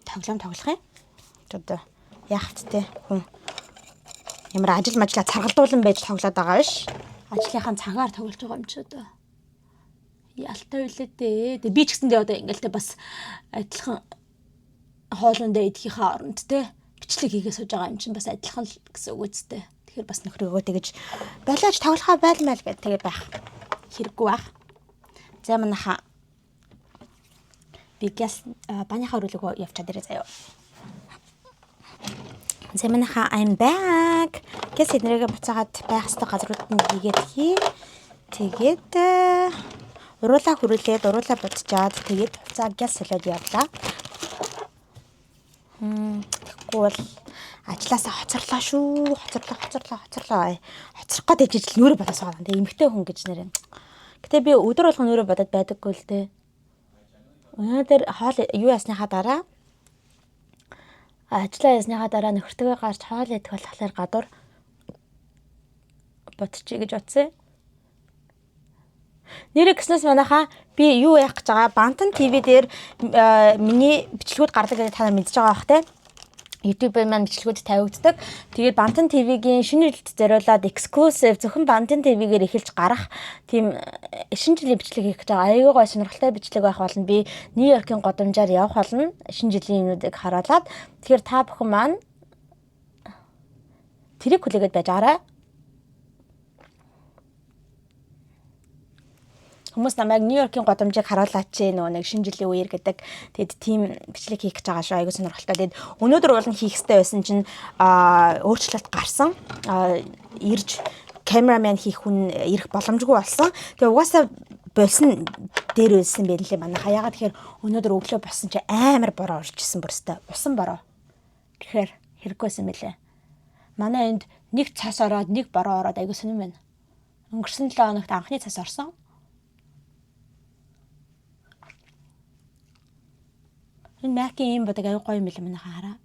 тоглоом тоглох юм. Одоо яах вэ? Хүн ямар ажил мажлаа царгалдуулан байж тоглоод байгаа биш. Ажлынхаа цагаар тоглож байгаа юм чи одоо. Ялтай үлээ дээ. Би ч гэсэндээ одоо ингээл тэ бас адилхан хоолундаа идэхийнхээ оронд те бичлэг хийгээ сууж байгаа юм чинь бас адилхан л гэсэн үг үстэй. Тэгэхээр бас нөхрөөгөө тэгэж болооч тоглохоо байлмал гэдэг тэгээ байх хэрэггүй байх. За манайха би гяс банийхаа рүүлгөө явчаад ирээ заяа. За манайха I'm back. Гэс эднэрээ буцаагаад байх хэвээр газрууд нь хийгээд тэгээд уруулаа хөрүүлээд уруулаа буцчаад тэгээд хуцаа гяс солиод явлаа. Тэгэхгүй бол ажилласаа хоцорлоо шүү. Хоцорлоо. Хоцрох гээд ижил нүүрэ бодож байгаа. Тэгээ эмхтэй хүн гэж нэрэн. Гэтэ би өдөр болгон нүүрэ бодоод байдаггүй л дээ. Өнөөдөр хоол юу ясныхаа дараа ажиллаа ясныхаа дараа нөхөртөө гарч хоол идэх болохоор гадуур бодчих гэж утсан. Нэрээ гиснээс манайхаа би юу яах гэж байгаа Бантан ТV дээр миний бичлэгүүд гардаг гэдэг та нар мэдж байгаа бах те. YouTube-ээр маань бичлэгүүд тавигддаг. Тэгээд Бантан ТV-гийн шинэ жилд зориулаад exclusive зөвхөн Бантан ТV-гээр эхэлж гарах тийм шинэ жилийн бичлэг хийх гэж байгаа. Аягүй гой сонирхолтой бичлэг байх болно. Би Нью-Йоркийн годамжаар явах болно. Шинэ жилийн юмнуудыг харуулад. Тэгэхээр та бүхэн маань тэрийг хүлээгээд байж байгаарай. Хүмүүс намайг Нью-Йоркийн годамжийг харуулаач нөгөө нэг шинэ жилийн үеэр гэдэг. Тэгэд тийм бичлэг хийх гэж байгаа шүү. Аягүй сонирхолтой. Тэгэд өнөөдөр уулын хийх хэрэгтэй байсан чинь өөрчлөлт гарсан. Ирж камерамен хийх хүн ирэх боломжгүй болсон. Тэгээ угаасаа болсон дээр үйлсэн байлээ манайха. Ягаад тэгэхээр өнөөдөр өглөө босон чи амар бороо орж исэн бүрстэй. Усан бороо. Тэгэхээр хэрэггүйсэн мэлээ. Манай энд нэг цас ороод нэг бороо ороод аягүй сонирм байна. Өнгөрсөн 7 хоногт анхны цас орсон. Энэ Mac-ийн юм бодог аягүй гоё юм билээ манайха хараа.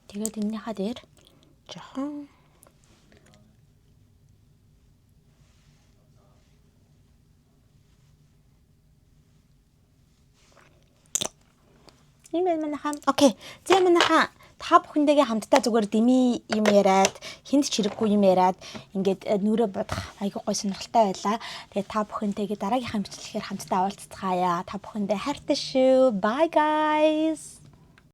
Тэгээд энэнийхаа дээр жоохон юм манайха. Окей. За манайха та бүхэндээ хамтдаа зүгээр дими юм яриад, хинт ч хэрэггүй юм яриад ингээд нүрэ бодох айгүй гой сонирхолтой байлаа. Тэгээ та бүхэнтэйгээ дараагийнхаа бичлэгээр хамтдаа уулзцгаая. Та бүхэндээ хайртай шүү. Bye guys.